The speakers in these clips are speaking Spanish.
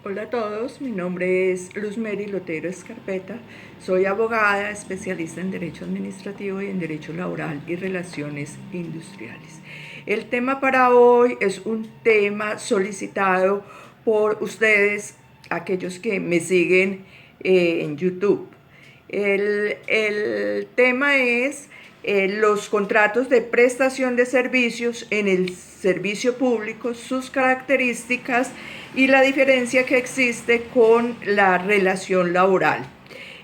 Hola a todos, mi nombre es Luz Mary Lotero Escarpeta, soy abogada especialista en Derecho Administrativo y en Derecho Laboral y Relaciones Industriales. El tema para hoy es un tema solicitado por ustedes, aquellos que me siguen en YouTube. El tema es los contratos de prestación de servicios en el servicio público, sus características y la diferencia que existe con la relación laboral.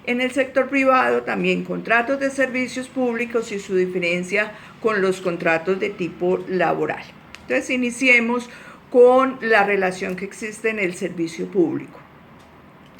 En el sector privado también contratos de servicios públicos y su diferencia con los contratos de tipo laboral. Entonces iniciemos con la relación que existe en el servicio público.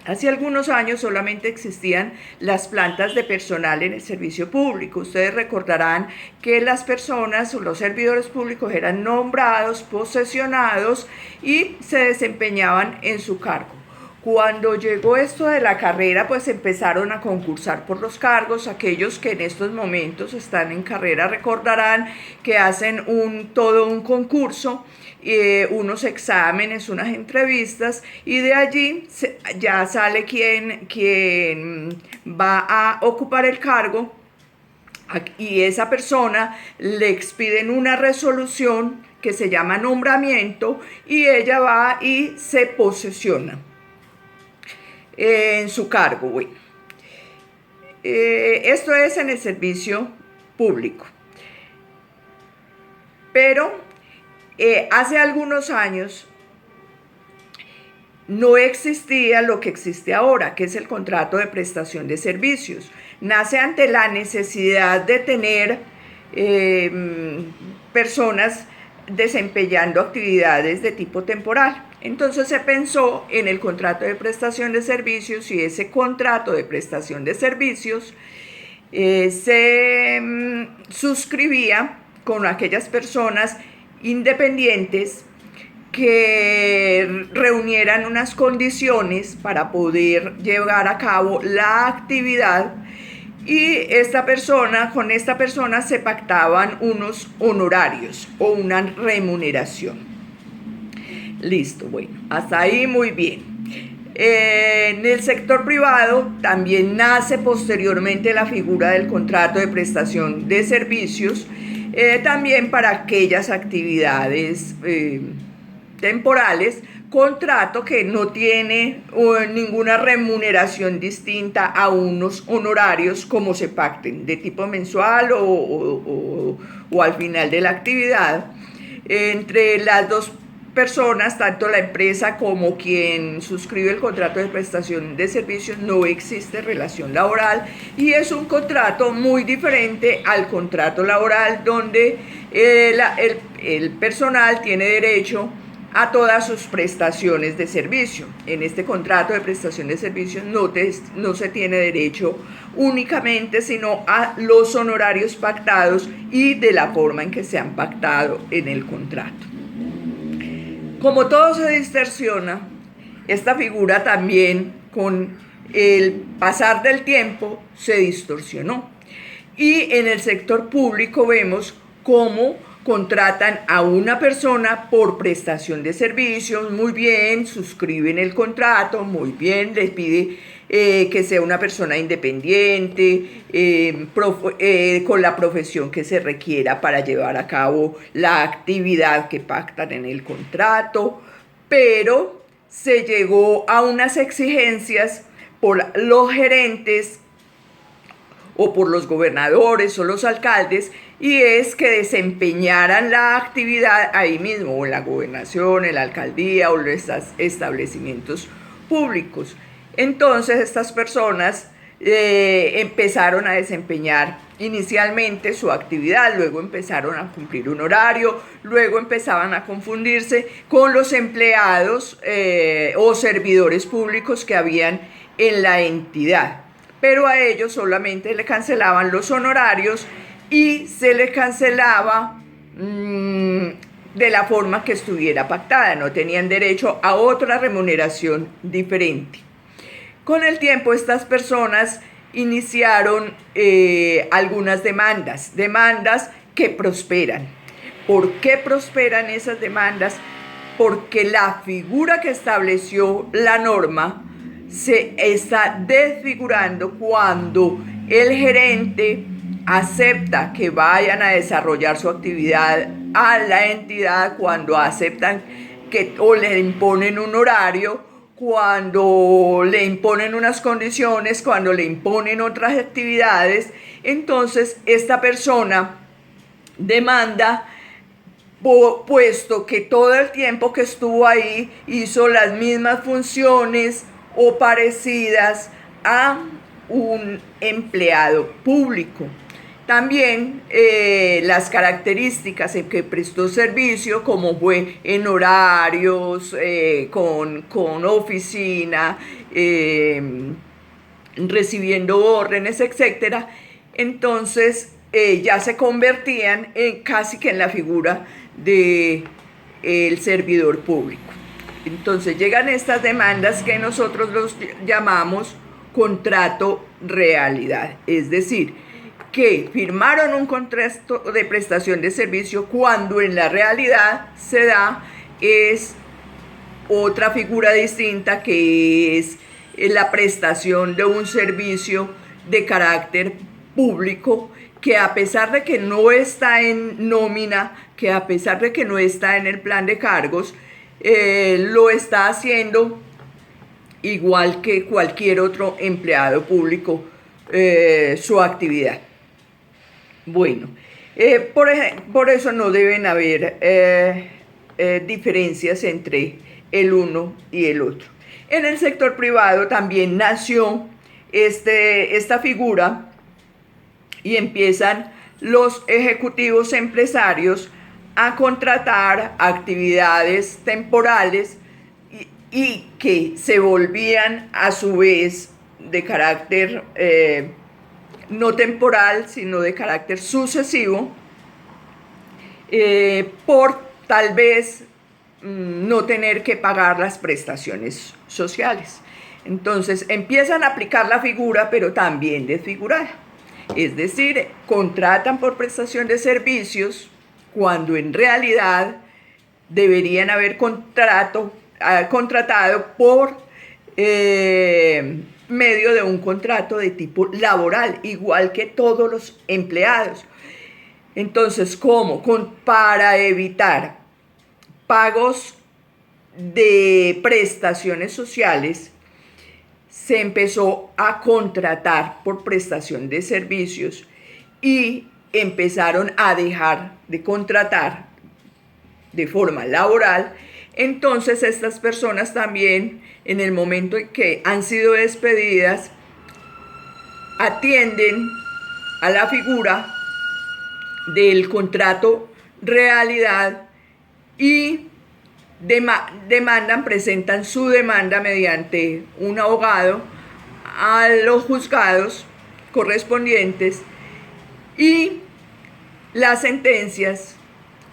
Hace algunos años solamente existían las plantas de personal en el servicio público. Ustedes recordarán que las personas o los servidores públicos eran nombrados, posesionados y se desempeñaban en su cargo. Cuando llegó esto de la carrera, pues empezaron a concursar por los cargos. Aquellos que en estos momentos están en carrera recordarán que hacen todo un concurso, unos exámenes, unas entrevistas, y de allí ya sale quien va a ocupar el cargo, y esa persona le expiden una resolución que se llama nombramiento, y ella va y se posesiona en su cargo. Bueno, esto es en el servicio público. Pero hace algunos años no existía lo que existe ahora, que es el contrato de prestación de servicios. Nace ante la necesidad de tener personas desempeñando actividades de tipo temporal. Entonces se pensó en el contrato de prestación de servicios, y ese contrato de prestación de servicios se suscribía con aquellas personas independientes que reunieran unas condiciones para poder llevar a cabo la actividad, y con esta persona se pactaban unos honorarios o una remuneración. Listo, bueno, hasta ahí muy bien. En el sector privado también nace posteriormente la figura del contrato de prestación de servicios, también para aquellas actividades temporales, contrato que no tiene ninguna remuneración distinta a unos honorarios como se pacten, de tipo mensual o al final de la actividad. Entre las dos personas, tanto la empresa como quien suscribe el contrato de prestación de servicios, no existe relación laboral, y es un contrato muy diferente al contrato laboral, donde el personal tiene derecho a todas sus prestaciones de servicio. En este contrato de prestación de servicios no se tiene derecho únicamente sino a los honorarios pactados y de la forma en que se han pactado en el contrato. Como todo se distorsiona, esta figura también con el pasar del tiempo se distorsionó. Y en el sector público vemos cómo contratan a una persona por prestación de servicios, muy bien, suscriben el contrato, muy bien, les pide que sea una persona independiente, con la profesión que se requiera para llevar a cabo la actividad que pactan en el contrato, pero se llegó a unas exigencias por los gerentes o por los gobernadores o los alcaldes, y es que desempeñaran la actividad ahí mismo, o en la gobernación, en la alcaldía o en los establecimientos públicos. Entonces estas personas empezaron a desempeñar inicialmente su actividad, luego empezaron a cumplir un horario, luego empezaban a confundirse con los empleados o servidores públicos que habían en la entidad, pero a ellos solamente le cancelaban los honorarios y se les cancelaba de la forma que estuviera pactada, no tenían derecho a otra remuneración diferente. Con el tiempo estas personas iniciaron algunas demandas que prosperan. ¿Por qué prosperan esas demandas? porque la figura que estableció la norma se está desfigurando cuando el gerente acepta que vayan a desarrollar su actividad a la entidad, cuando aceptan que o le imponen un horario, cuando le imponen unas condiciones, cuando le imponen otras actividades. Entonces esta persona demanda, puesto que todo el tiempo que estuvo ahí hizo las mismas funciones o parecidas a un empleado público. También las características en que prestó servicio, como fue en horarios, con oficina, recibiendo órdenes, etc. Entonces ya se convertían casi que en la figura del servidor público. Entonces llegan estas demandas que nosotros los llamamos contrato realidad, es decir, que firmaron un contrato de prestación de servicio cuando en la realidad se da es otra figura distinta, que es la prestación de un servicio de carácter público, que a pesar de que no está en nómina, que a pesar de que no está en el plan de cargos, lo está haciendo igual que cualquier otro empleado público su actividad. Bueno, por eso no deben haber diferencias entre el uno y el otro. En el sector privado también nació esta figura y empiezan los ejecutivos empresarios a contratar actividades temporales y que se volvían a su vez de carácter no temporal, sino de carácter sucesivo, por tal vez no tener que pagar las prestaciones sociales. Entonces empiezan a aplicar la figura, pero también desfigurada. Es decir, contratan por prestación de servicios cuando en realidad deberían haber contratado por medio de un contrato de tipo laboral, igual que todos los empleados. Entonces, ¿cómo? Para evitar pagos de prestaciones sociales, se empezó a contratar por prestación de servicios y empezaron a dejar de contratar de forma laboral. Entonces estas personas también, en el momento en que han sido despedidas, atienden a la figura del contrato realidad y presentan su demanda mediante un abogado a los juzgados correspondientes, y las sentencias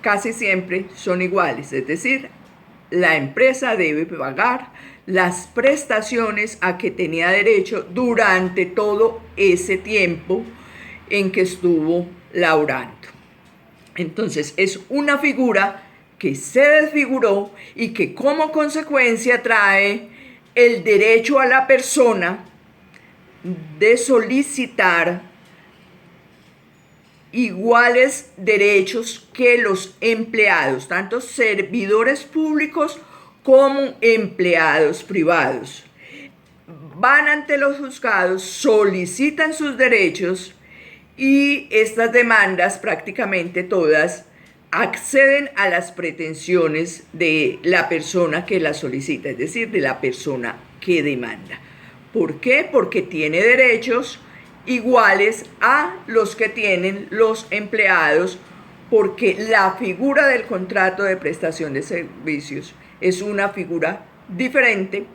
casi siempre son iguales, es decir, la empresa debe pagar las prestaciones a que tenía derecho durante todo ese tiempo en que estuvo laborando. Entonces es una figura que se desfiguró y que como consecuencia trae el derecho a la persona de solicitar iguales derechos que los empleados, tanto servidores públicos como empleados privados. Van ante los juzgados, solicitan sus derechos y estas demandas, prácticamente todas, acceden a las pretensiones de la persona que la solicita, es decir, de la persona que demanda. ¿Por qué? Porque tiene derechos iguales a los que tienen los empleados, porque la figura del contrato de prestación de servicios es una figura diferente,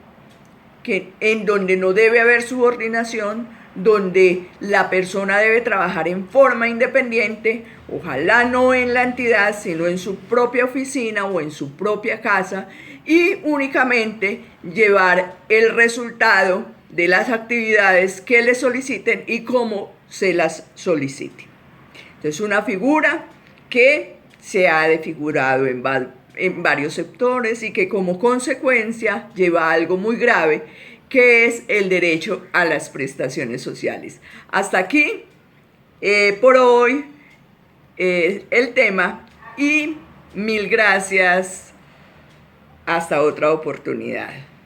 en donde no debe haber subordinación, donde la persona debe trabajar en forma independiente, ojalá no en la entidad, sino en su propia oficina o en su propia casa, y únicamente llevar el resultado de las actividades que le soliciten y cómo se las soliciten. Entonces, una figura que se ha desfigurado en en varios sectores y que como consecuencia lleva a algo muy grave, que es el derecho a las prestaciones sociales. Hasta aquí, por hoy, el tema, y mil gracias. Hasta otra oportunidad.